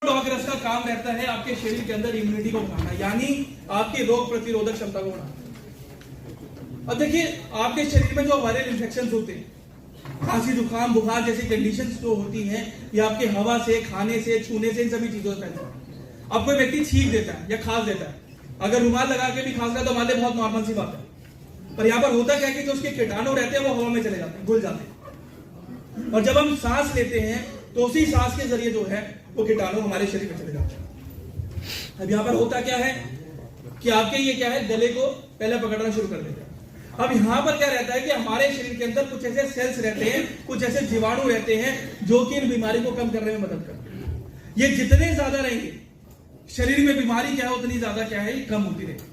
डॉगरस का काम रहता है आपके शरीर के अंदर इम्यूनिटी को बढ़ाना, यानी आपकी रोग प्रतिरोधक क्षमता को बढ़ाना। और देखिए आपके शरीर में जो वायरल इंफेक्शन होते हैं, खांसी जुकाम बुखार जैसी कंडीशंस जो होती हैं, ये आपके हवा से, खाने से, छूने से, इन सभी चीजों से फैलता है। अब कोई व्यक्ति छींक देता है या खांस देता है, अगर रुमाल लगा के भी खांस रहा है तो हमारे लिए बहुत नॉर्मल सी बात है, पर यहाँ पर होता क्या है कि जो उसके कीटाणु रहते हैं वो हवा में चले जाते हैं, घुल जाते हैं, और जब हम सांस लेते हैं तो उसी सांस के जरिए जो है वो कीटाणु हमारे शरीर में चले जाते हैं। अब यहाँ पर होता क्या है कि आपके ये क्या है, गले को पहले पकड़ना शुरू कर देते हैं। अब यहाँ पर क्या रहता है कि हमारे शरीर के अंदर कुछ ऐसे सेल्स रहते हैं, कुछ ऐसे जीवाणु रहते हैं जो कि इन बीमारी को कम करने में मदद करते हैं। ये जितने ज्यादा रहेंगे शरीर में बीमारी क्या है उतनी ज्यादा क्या है कम होती रहेगी।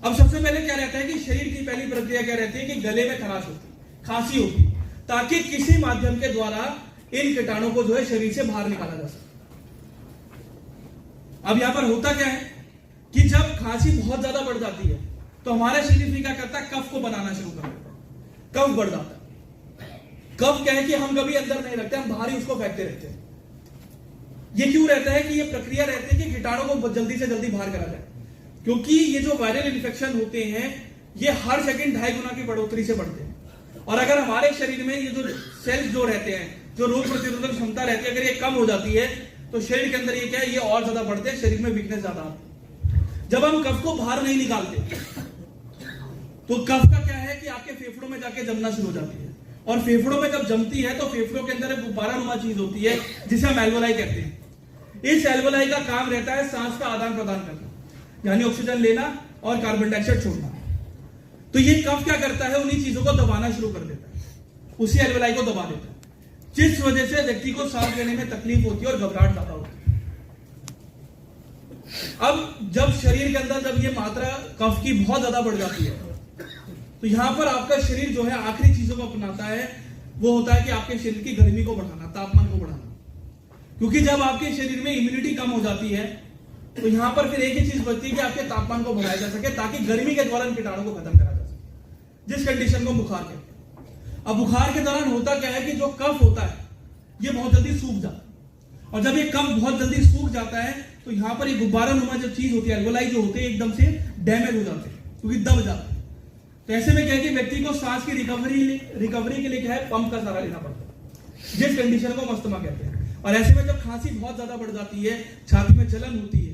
अब सबसे पहले क्या रहता है कि शरीर की पहली प्रक्रिया क्या रहती है कि गले में खराश होती, खांसी होती, ताकि किसी माध्यम के द्वारा इन कीटाणु को जो है शरीर से बाहर निकाला जा सके। अब यहां पर होता क्या है कि जब खांसी बहुत ज्यादा बढ़ जाती है तो हमारा शरीर भी क्या करता है, कफ को बनाना शुरू कर देता है, कफ बढ़ जाता है। कफ क्या है कि हम कभी अंदर नहीं रखते, हम बाहर ही उसको फेंकते रहते हैं। ये क्यों रहता है कि ये प्रक्रिया रहती है कि कीटाणु को जल्दी से जल्दी बाहर करा जाए, क्योंकि ये जो वायरल इन्फेक्शन होते हैं ये हर सेकंड 2.5 गुना की बढ़ोतरी से बढ़ते हैं। और अगर हमारे शरीर में ये जो सेल्स जो रहते हैं, जो रोग प्रतिरोधक क्षमता रहती है, अगर ये कम हो जाती है तो शरीर के अंदर ये क्या है, ये और ज्यादा बढ़ते हैं, शरीर में वीकनेस ज्यादा आती है। जब हम कफ को बाहर नहीं निकालते तो कफ का क्या है कि आपके फेफड़ों में जाके जमना शुरू हो जाती है, और फेफड़ों में जब जमती है तो फेफड़ों के अंदर एक गुब्बारा नुमा चीज होती है जिसे हम एल्वोलाई कहते हैं। इस एल्वोलाई का काम रहता है सांस का आदान प्रदान करना, यानी ऑक्सीजन लेना और कार्बन डाइऑक्साइड छोड़ना। तो ये कफ क्या करता है, उन्हीं चीजों को दबाना शुरू कर देता है, उसी एल्वोलाई को दबा देता है, जिस वजह से व्यक्ति को सांस लेने में तकलीफ होती है और घबराहट ज्यादा होती है। अब जब शरीर के अंदर जब ये मात्रा कफ की बहुत ज्यादा बढ़ जाती है तो यहां पर आपका शरीर जो है आखिरी चीजों को अपनाता है, वो होता है कि आपके शरीर की गर्मी को बढ़ाना, तापमान को बढ़ाना। क्योंकि जब आपके शरीर में इम्यूनिटी कम हो जाती है तो यहां पर फिर एक ही चीज बचती है कि आपके तापमान को बढ़ाया जा सके, ताकि गर्मी के दौरान कीटाणु को खत्म करा जा सके, जिस कंडीशन को बुखार कहते हैं। अब बुखार के दौरान होता क्या है कि जो कफ होता है ये बहुत जल्दी सूख जाता है, और जब ये कफ बहुत जल्दी सूख जाता है तो यहां पर ये गुब्बारा नुमा जो चीज होती है, एल्वोलाई जो होते हैं, एकदम से डैमेज हो जाते हैं, क्योंकि दब जाते हैं। तो ऐसे में क्या है कि व्यक्ति को सांस की रिकवरी के लिए क्या है, पंप का सहारा लेना पड़ता है, जिस कंडीशन को अस्थमा कहते हैं। और ऐसे में जब खांसी बहुत ज्यादा बढ़ जाती है, छाती में जलन होती है,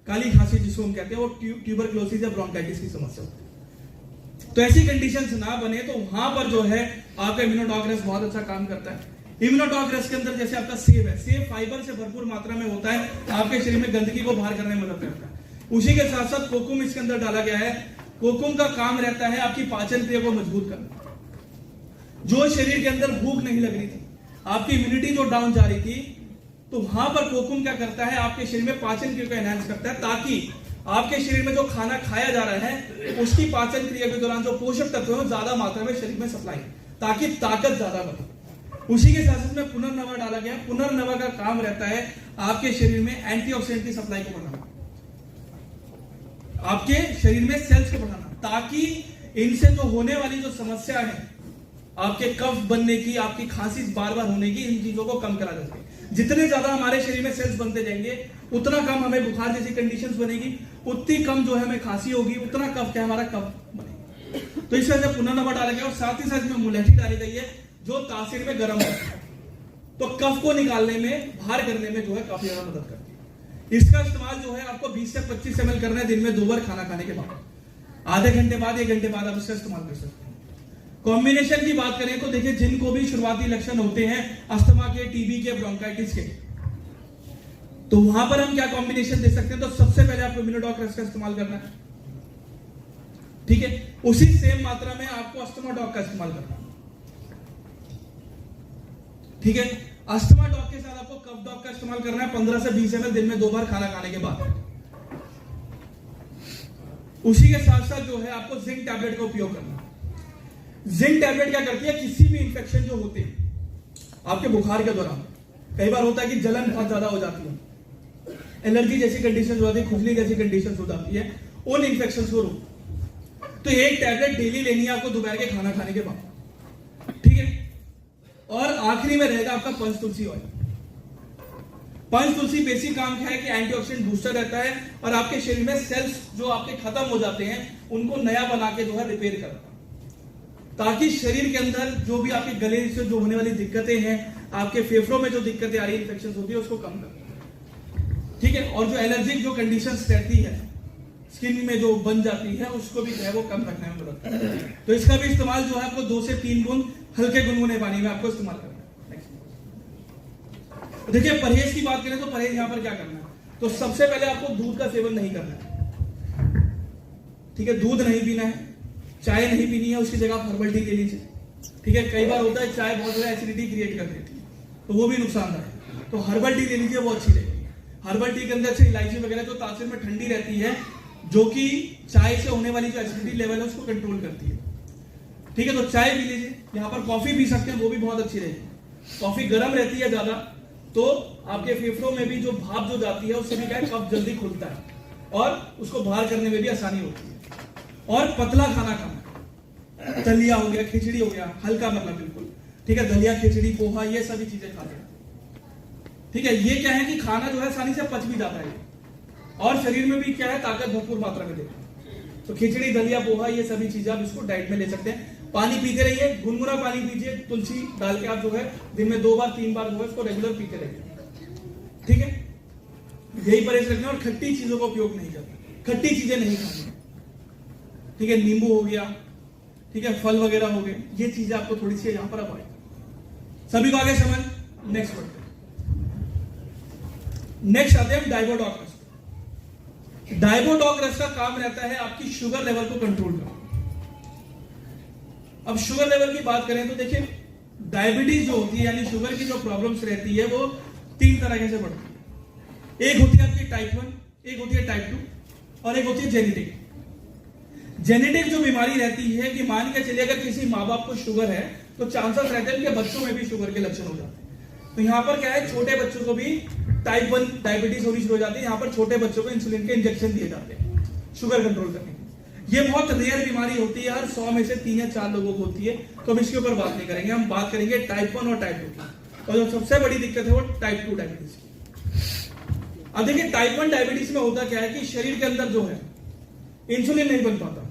काली खांसी जिसको हम कहते हैं, वो ट्यूबरक्लोसिस या ब्रोंकाइटिस की समस्या होती है। तो ऐसी कंडीशंस ना बने तो वहां पर जो है आपका इम्यूनोडॉगरस बहुत अच्छा काम करता है। इम्यूनोडॉगरस के अंदर जैसे आपका सेब है, सेब फाइबर से भरपूर मात्रा में होता है, आपके शरीर में गंदगी को बाहर करने में मदद करता है। उसी के साथ साथ कोकुम इसके अंदर डाला गया है। कोकुम का काम रहता है आपकी पाचन क्रिया को मजबूत करना। जो शरीर के अंदर भूख नहीं लग रही थी, आपकी इम्यूनिटी जो डाउन जा रही थी, तो वहां पर कोकुम क्या करता है, आपके शरीर में पाचन क्रिया को एनहांस करता है, ताकि आपके शरीर में जो खाना खाया जा रहा है उसकी पाचन क्रिया के दौरान जो पोषक तत्व है ज्यादा मात्रा में शरीर में सप्लाई, ताकि ताकत ज्यादा बने। उसी के साथ साथ में पुनर्नवा डाला गया। पुनर्नवा का काम रहता है आपके शरीर में एंटीऑक्सीडेंट की सप्लाई को बढ़ाना, आपके शरीर में सेल्स को बढ़ाना, ताकि इनसे जो होने वाली जो समस्या है, आपके कफ बनने की, आपकी खांसी बार बार होने की, इन चीजों को कम करा जा सके। जितने ज्यादा हमारे शरीर में सेल्स बनते जाएंगे उतना कम हमें बुखार जैसी कंडीशंस बनेगी, उतनी कम जो है हमें खांसी होगी, उतना कफ क्या हमारा कफ बनेगा। तो इस वजह से पुनर्नवा डाला गया, और साथ ही साथ में मुलैठी डाली गई है जो तासीर में गर्म होता है, तो कफ को निकालने में, बाहर करने में जो है काफी ज्यादा मदद करती है। इसका इस्तेमाल जो है आपको 20 से 25 ml करना है दिन में 2 बार खाना खाने के बाद, आधे घंटे बाद, 1 घंटे बाद आप इसका इस्तेमाल कर सकते हैं। कॉम्बिनेशन की बात करें तो देखिए, जिनको भी शुरुआती लक्षण होते हैं अस्थमा के, टीबी के, ब्रोंकाइटिस के, तो वहां पर हम क्या कॉम्बिनेशन दे सकते हैं। तो सबसे पहले आपको इम्यूनोडॉगरस का इस्तेमाल करना है, ठीक है। उसी सेम मात्रा में आपको अस्थमा डॉग का इस्तेमाल करना है, ठीक है। अस्थमा डॉग के साथ आपको कफ डॉग का इस्तेमाल करना है 15 से 20 ml दिन में 2 बार खाना खाने के बाद। उसी के साथ साथ जो है आपको जिंक टैबलेट का उपयोग करना है। जिंक टैबलेट क्या करती है, किसी भी इंफेक्शन जो होते हैं आपके बुखार के दौरान, कई बार होता है कि जलन बहुत ज्यादा हो जाती है, एलर्जी जैसी कंडीशन हो जाती है, खुजली जैसी कंडीशन हो जाती है, उन इंफेक्शन को रोक, तो एक टैबलेट डेली लेनी है आपको दोपहर के खाना खाने के बाद, ठीक है। और आखिरी में रहेगा आपका पंचतुलसी ऑयल। पंच तुलसी बेसिक काम क्या है कि एंटीऑक्सीडेंट बूस्टर रहता है और आपके शरीर में सेल्स जो आपके खत्म हो जाते हैं उनको नया बना के जो है रिपेयर करता है, ताकि शरीर के अंदर जो भी आपके गले से जो होने वाली दिक्कतें हैं, आपके फेफड़ों में जो दिक्कतें आ रही है, इन्फेक्शन होती है, उसको कम करता है। ठीक है, और जो एलर्जिक जो कंडीशंस रहती है स्किन में जो बन जाती है, उसको भी जो है वो कम रखने में मदद करता है। तो इसका भी इस्तेमाल जो है आपको 2 से 3 बूंद हल्के गुनगुने पानी में आपको इस्तेमाल करना है। देखिए परहेज की बात करें तो परहेज यहां पर क्या करना है, तो सबसे पहले आपको दूध का सेवन नहीं करना है। ठीक है, दूध नहीं पीना है, चाय नहीं पीनी है, उसकी जगह आप हर्बल टी ले लीजिए। ठीक है, कई बार होता है चाय बहुत ज्यादा एसिडिटी क्रिएट कर देती है, तो वो भी नुकसानदायक है, तो हर्बल टी ले लीजिए, वो अच्छी रहेगी। हर्बल टी के अंदर से इलायची वगैरह जो तासीर में ठंडी रहती है, जो कि चाय से होने वाली जो एसिडिटी लेवल है उसको कंट्रोल करती है। ठीक है, तो चाय पी लीजिए। यहाँ पर कॉफी पी सकते हैं, वो भी बहुत अच्छी रहेगी। कॉफी गर्म रहती है ज्यादा, तो आपके फेफड़ों में भी जो भाप जो जाती है उससे भी क्या है, कफ जल्दी खुलता है और उसको बाहर करने में भी आसानी होती है। और पतला खाना खाना, दलिया हो गया, खिचड़ी हो गया, हल्का मतलब बिल्कुल। ठीक है, दलिया, खिचड़ी, पोहा, ये सभी चीजें खाते हैं। ठीक है, ये क्या है कि खाना जो है आसानी से पच भी जाता है और शरीर में भी क्या है, ताकत भरपूर मात्रा में देता है। तो खिचड़ी, दलिया, पोहा, ये सभी चीजें आप इसको डाइट में ले सकते हैं। पानी पीते रहिए, गुनगुना पानी पीजिए, तुलसी डाल के आप जो है दिन में 2 बार 3 बार जो है इसको रेगुलर पीते रहिए। ठीक है, यही परहेज रखना और खट्टी चीजों का उपयोग नहीं करना, खट्टी चीजें नहीं खानी। ठीक है, नींबू हो गया, ठीक है, फल वगैरह हो गए, ये चीजें आपको थोड़ी सी यहां पर अवॉइड। सभी को आगे समझ। नेक्स्ट बढ़ते नेक्स्ट आते हैं डायबोडॉक रस। डायबोडॉक रस का काम रहता है आपकी शुगर लेवल को कंट्रोल करना। अब शुगर लेवल की बात करें तो देखिए, डायबिटीज जो होती है यानी शुगर की जो प्रॉब्लम्स रहती है वो 3 तरह से बढ़ती है। एक होती है आपकी टाइप 1, एक होती है टाइप 2 और एक होती है जेनेटिक। जेनेटिक जो बीमारी रहती है कि मान के चलिए अगर किसी माँ बाप को शुगर है तो चांसेस रहते हैं कि बच्चों में भी शुगर के लक्षण हो जाते हैं। तो यहाँ पर क्या है, छोटे बच्चों को भी टाइप 1 डायबिटीज होनी शुरू हो जाती है। यहाँ पर छोटे बच्चों को इंसुलिन के इंजेक्शन दिए जाते हैं शुगर कंट्रोल करने के। ये बहुत रेयर बीमारी होती है, हर 100 में से 3 या 4 लोगों को होती है। तो हम इसके ऊपर बात नहीं करेंगे, हम बात करेंगे टाइप 1 और टाइप 2 की। और जो सबसे बड़ी दिक्कत है वो टाइप 2 डायबिटीज की। अब देखिए टाइप 1 डायबिटीज में होता क्या है कि शरीर के अंदर जो है इंसुलिन नहीं बन पाता।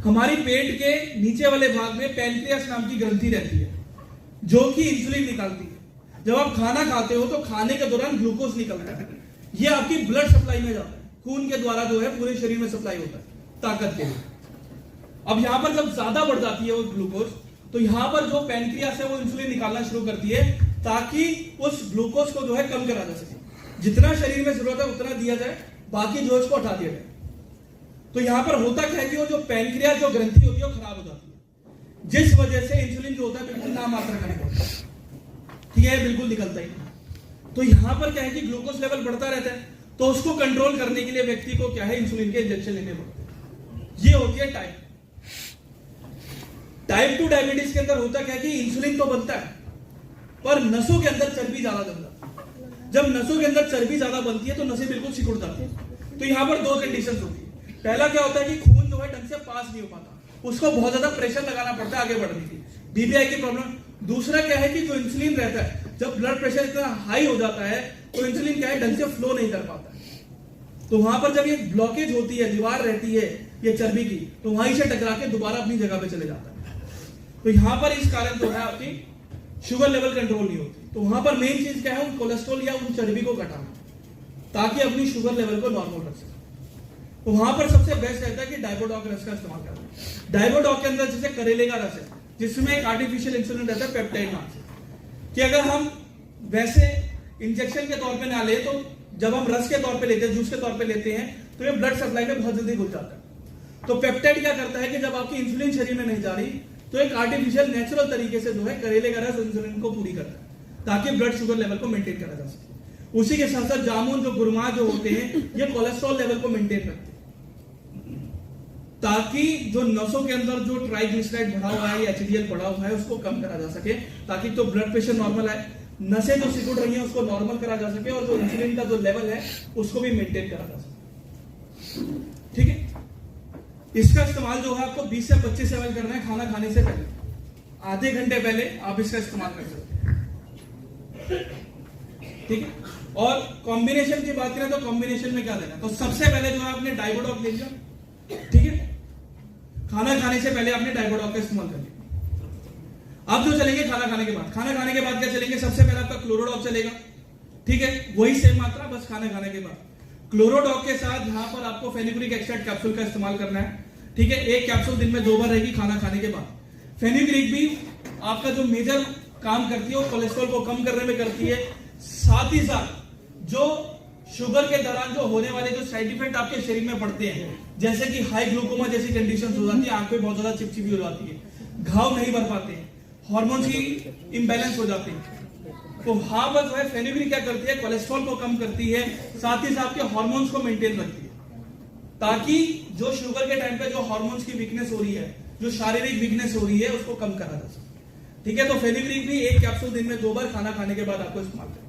हमारी पेट के नीचे वाले भाग में पैनक्रियास नाम की ग्रंथि रहती है जो कि इंसुलिन निकालती है। जब आप खाना खाते हो तो खाने के दौरान ग्लूकोज निकलता है, ये आपकी ब्लड सप्लाई में जाता है, खून के द्वारा जो है पूरे शरीर में सप्लाई होता है ताकत के लिए। अब यहां पर जब ज्यादा बढ़ जाती है वो ग्लूकोज, तो यहां पर जो पैनक्रियास है वो इंसुलिन निकालना शुरू करती है ताकि उस ग्लूकोज को जो है कम करा जा सके। जितना शरीर में जरूरत है उतना दिया जाए, बाकी जो इसको हटा दिया जाए। तो यहां पर होता क्या है कि वो जो पैनक्रियास जो ग्रंथि होती है वो खराब हो जाती है, जिस वजह से इंसुलिन जो होता है बिल्कुल नाम मात्रा का निकलता है। ठीक है, बिल्कुल निकलता ही नहीं। तो यहां पर क्या है कि ग्लूकोज लेवल बढ़ता रहता है, तो उसको कंट्रोल करने के लिए व्यक्ति को क्या है, इंसुलिन के इंजेक्शन लेने पड़ते हैं। ये होती है टाइप 2 डायबिटीज के अंदर होता क्या है कि इंसुलिन तो बनता है पर नसों के अंदर चर्बी ज्यादा जम जाती है। जब नसों के अंदर चर्बी ज्यादा बनती है तो नसें बिल्कुल सिकुड़ जाती है। तो यहां पर 2 कंडीशंस होती है। पहला क्या होता है कि खून जो है ढंग से पास नहीं हो पाता, उसको बहुत ज्यादा प्रेशर लगाना पड़ता है आगे बढ़ने की, बीपीआई की प्रॉब्लम। दूसरा क्या है कि जो इंसुलिन रहता है, जब ब्लड प्रेशर इतना हाई हो जाता है तो इंसुलिन क्या है ढंग से फ्लो नहीं कर पाता है। तो वहां पर जब ये ब्लॉकेज होती है, दीवार रहती है ये चर्बी की, तो वहीं से टकरा के दोबारा अपनी जगह पे चले जाता है। तो यहां पर इस कारण जो है आपकी शुगर लेवल कंट्रोल नहीं होती। तो वहां पर मेन चीज क्या है, उन कोलेस्ट्रॉल या उन चर्बी को घटाना ताकि अपनी शुगर लेवल को नॉर्मल रख सके। तो वहां पर सबसे बेस्ट रहता है कि डायबोडॉक रस का इस्तेमाल करना। डायबोडॉक के अंदर जैसे करेले का रस है, जिसमें एक आर्टिफिशियल इंसुलिन रहता है पेप्टाइड नाम से, कि अगर हम वैसे इंजेक्शन के तौर पे ना ले तो जब हम रस के तौर पे लेते हैं, जूस के तौर पे लेते हैं, तो ये ब्लड सप्लाई में बहुत जल्दी घुल जाता है। तो पेप्टाइड क्या करता है कि जब आपकी इंसुलिन शरीर में नहीं जा रही तो एक आर्टिफिशियल नेचुरल तरीके से जो है करेले का रस इंसुलिन को पूरी करता है ताकि ब्लड शुगर लेवल को मेंटेन करा जा सके। उसी के साथ साथ जामुन जो गुरमा जो होते हैं ये कोलेस्ट्रॉल लेवल को मेंटेन रखते हैं ताकि जो नसों के अंदर जो ट्राइग्लिसराइड बढ़ा हुआ है या एचडीएल बढ़ा हुआ है उसको कम करा जा सके, ताकि तो ब्लड प्रेशर नॉर्मल आए, नसें जो सिकुड़ रही हैं उसको नॉर्मल करा जा सके और जो इंसुलिन का जो लेवल है उसको भी मेंटेन करा जा सके। ठीक है, इसका इस्तेमाल जो है आपको 20 से 25 ml करना है खाना खाने से पहले, आधे घंटे पहले आप इसका इस्तेमाल कर सकते हैं। ठीक है, और कॉम्बिनेशन की बात करें तो कॉम्बिनेशन में क्या देना, तो सबसे पहले जो है आपने डाइबोडॉक ले लिया, ठीक है, खाना खाने से पहले आपने डाइबोडॉक का इस्तेमाल कर लिया। अब जो चलेंगे खाना खाने के बाद, खाना खाने के बाद क्या चलेंगे, सबसे पहले आपका क्लोरोडॉक चलेगा, ठीक है, वही सेम मात्रा, बस खाना खाने के बाद। क्लोरोडॉक के साथ यहां पर आपको फेनुग्रिक एक्सट्रैक्ट कैप्सूल का इस्तेमाल करना है, ठीक है, एक कैप्सूल दिन में 2 बार रहेगी खाना खाने के बाद। फेनुग्रिक भी आपका जो मेजर काम करती है वो कोलेस्ट्रॉल को कम करने में करती है, साथ ही साथ जो शुगर के दौरान जो होने वाले जो साइड इफेक्ट आपके शरीर में पड़ते हैं, जैसे कि हाई ग्लूकोमा जैसी कंडीशन हो जाती है, आंखें बहुत ज्यादा चिपचिपी हो जाती है, घाव नहीं भर पाते हैं, हार्मोन्स की इम्बैलेंस हो जाते हैं, तो वहां पर जो है फेनुग्रिक क्या करती है, कोलेस्ट्रॉल को कम करती है, साथ ही साथ आपके हार्मोन्स को मेंटेन रखती है, ताकि जो शुगर के टाइम पे जो हार्मोन्स की वीकनेस हो रही है, जो शारीरिक वीकनेस हो रही है, उसको कम करा जा सके, ठीक है। तो फेनुग्रिक भी एक कैप्सूल दिन में 2 बार खाना खाने के बाद आपको इस्तेमाल करना।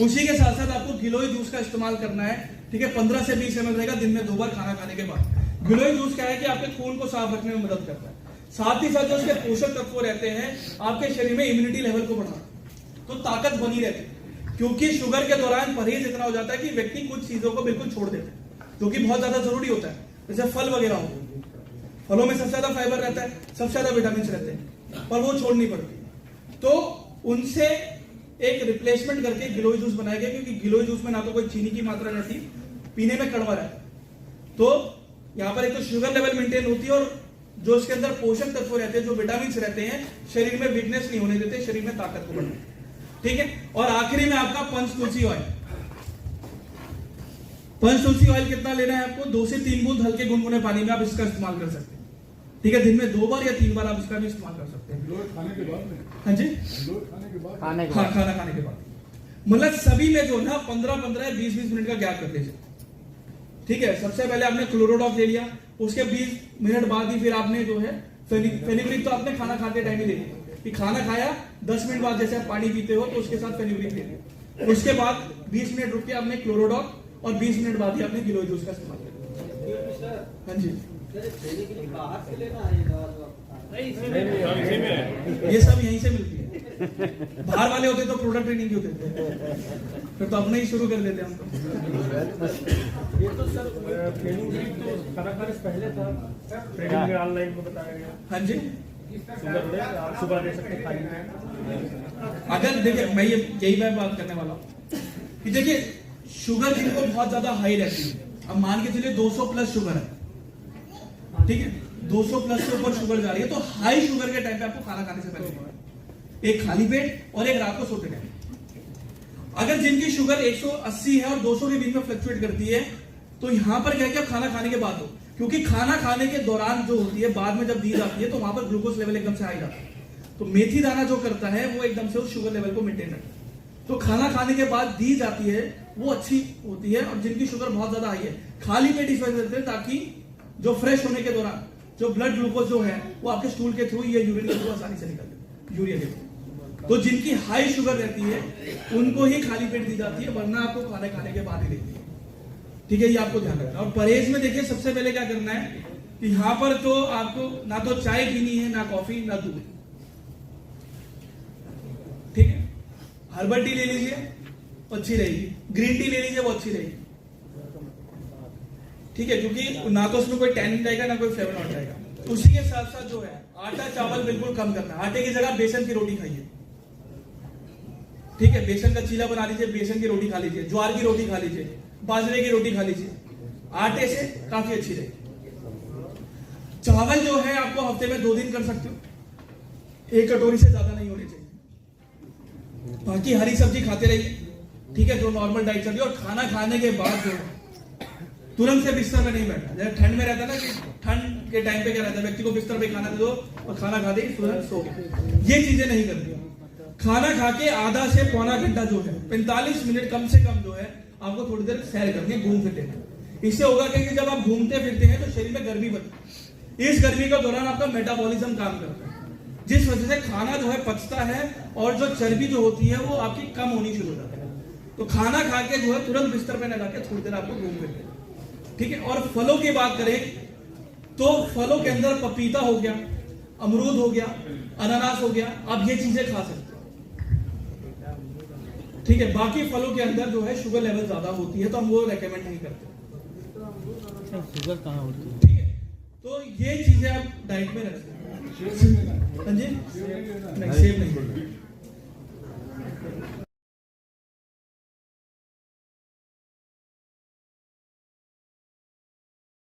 उसी के साथ साथ आपको गिलोय जूस का इस्तेमाल करना है, ठीक है, 15 से 20 ml रहेगा दिन में 2 बार खाना खाने के बाद। गिलोय जूस क्या है कि आपके खून को साफ रखने में मदद करता है, साथ ही साथ जो उसके पोषक तत्व रहते हैं आपके शरीर में इम्यूनिटी लेवल को बढ़ाते हैं, तो ताकत बनी रहती है, क्योंकि शुगर के दौरान परहेज इतना हो जाता है कि व्यक्ति कुछ चीजों को बिल्कुल छोड़ देते हैं, जो कि बहुत ज्यादा जरूरी होता है, जैसे फल वगैरह हो, फलों में सबसे ज्यादा फाइबर रहता है, सबसे ज्यादा विटामिन रहते हैं, पर वो छोड़नी पड़ती, तो उनसे एक रिप्लेसमेंट करके गिलोय जूस बनाया गया, क्योंकि गिलोय जूस में ना तो कोई चीनी की मात्रा रहती, पीने में कड़वा रहता है, तो यहाँ पर एक तो शुगर लेवल मेंटेन होती है, और जो इसके अंदर पोषक तत्व रहते हैं, जो विटामिन रहते हैं, शरीर में वीकनेस नहीं होने देते, शरीर में ताकत को बढ़ाते हैं, ठीक है। और आखिरी में आपका पंचतुलसी ऑयल। पंचतुलसी ऑयल कितना लेना है आपको, 2 से 3 बूंद हल्के गुनगुने पानी में आप इसका इस्तेमाल कर सकते हैं, ठीक है, दिन में 2 बार या 3 बार आप इसका भी इस्तेमाल कर सकते हैं। खाने के बाद में, हाँ जी, खाना खाने के बाद, मतलब सभी में जो ना 15-15 20-20 मिनट का गैप कर लीजिए, ठीक है। सबसे पहले आपने क्लोरोडॉक ले लिया, उसके 20 मिनट बाद ही फिर आपने जो है फेनुग्रिक, तो आपने खाना खाते टाइम ही ले लिया, कि खाना खाया 10 मिनट बाद जैसे आप पानी पीते हो तो उसके साथ फेनुग्रिक ले लिया, उसके बाद 20 मिनट रुक के आपने क्लोरोडॉक, और 20 मिनट बाद ही आपने गिलोय जूस का इस्तेमाल किया। हाँ जी, ये सब यहीं से मिलती है, बाहर वाले होते तो प्रोडक्ट ट्रेनिंग की होते थे, फिर तो अपने ही शुरू कर देते हम तो। ये तो सर फेनुग्रिक तो खाना खाने से पहले था, ट्रेनिंग में ऑनलाइन में बताया गया। हाँ जी, सुबह दे सकते खाली में। अगर देखिए मैं यही मैं बात करने वाला हूँ कि देखिए शुगर जिनको बहुत ज्यादा हाई रहती है, अब मान के चलिए 200 प्लस शुगर है, ठीक है, 200 प्लस से ऊपर शुगर जा रही है, तो हाई शुगर के टाइम पे आपको खाना खाने से पहले एक खाली पेट और एक रात को सोते टाइम। अगर जिनकी शुगर 180 है और 200 के बीच में फ्लक्चुएट करती है, तो यहां पर क्या खाना खाने के बाद हो, क्योंकि खाना खाने के दौरान जो होती है, बाद में जब दी जाती है तो वहां पर ग्लूकोज लेवल एकदम से हाई जाता है, तो मेथी दाना जो करता है वो एकदम से उस शुगर लेवल को मेंटेन रखता है, तो खाना खाने के बाद दी जाती है वो अच्छी होती है। और जिनकी शुगर बहुत ज्यादा हाई है, खाली पेट इस वजह से, ताकि जो फ्रेश होने के दौरान जो ब्लड ग्लूकोज जो है वो आपके स्टूल के थ्रू या यूरिन के थ्रू आसानी से निकल जाता है, यूरिया के थ्रू। तो जिनकी हाई शुगर रहती है उनको ही खाली पेट दी जाती है, वरना आपको खाने खाने के बाद ही देती है, ठीक है, ये आपको ध्यान रखना। और परहेज में देखिए सबसे पहले क्या करना है कि यहां पर तो आपको ना तो चाय पीनी है, ना कॉफी, ना दूध, ठीक है। हर्बल टी ले लीजिए, अच्छी रहेगी, ग्रीन टी ले लीजिए, वो अच्छी रहेगी, ठीक है, क्योंकि ना तो उसमें कोई टैनिन रहेगा, ना कोई फ्लेवोनॉइड रहेगा। उसी के साथ साथ जो है आटा चावल बिल्कुल कम करना है, आटे की जगह बेसन की रोटी खाइए, ठीक है, बेसन का चीला बना लीजिए, बेसन की रोटी खा लीजिए, ज्वार की रोटी खा लीजिए, बाजरे की रोटी खा लीजिए, आटे से काफी अच्छी रहेगी। चावल जो है आपको हफ्ते में 2 दिन कर सकते हो, 1 कटोरी से ज्यादा नहीं होनी चाहिए। बाकी हरी सब्जी खाते रहिए, ठीक है, जो नॉर्मल डाइट चल रही है। और खाना खाने के बाद जो तुरंत से बिस्तर में नहीं बैठना, जैसे ठंड में रहता है ना कि ठंड के टाइम पे क्या रहता है, व्यक्ति को बिस्तर पे खाना दे दो और खाना खा दे तुरंत सो गए, ये चीजें नहीं करनी। खाना खा के आधा से पौना घंटा जो है 45 मिनट कम से कम जो है आपको थोड़ी देर सैर करनी है, घूम फिर लेना। इससे होगा कि जब आप घूमते फिरते हैं तो शरीर में गर्मी बनती है, इस गर्मी के दौरान आपका मेटाबॉलिज्म काम करता है, जिस वजह से खाना जो है पचता है और जो चर्बी जो होती है वो आपकी कम होनी शुरू हो जाती है। तो खाना खा के जो है तुरंत बिस्तर पे न जाके थोड़ी देर आपको घूम फिर लेना, ठीक है। और फलों की बात करें तो फलों के अंदर पपीता हो गया, अमरूद हो गया, अनानास हो गया, आप ये चीजें खा सकते हो, ठीक है, बाकी फलों के अंदर जो है शुगर लेवल ज्यादा होती है तो हम वो रेकमेंड नहीं करते। शुगर कहाँ होती है? ठीक है, तो ये चीजें आप डाइट में रखें। शेव नहीं लेना है। हाँ जी, शेव नहीं लेना है। नहीं सेव नहीं।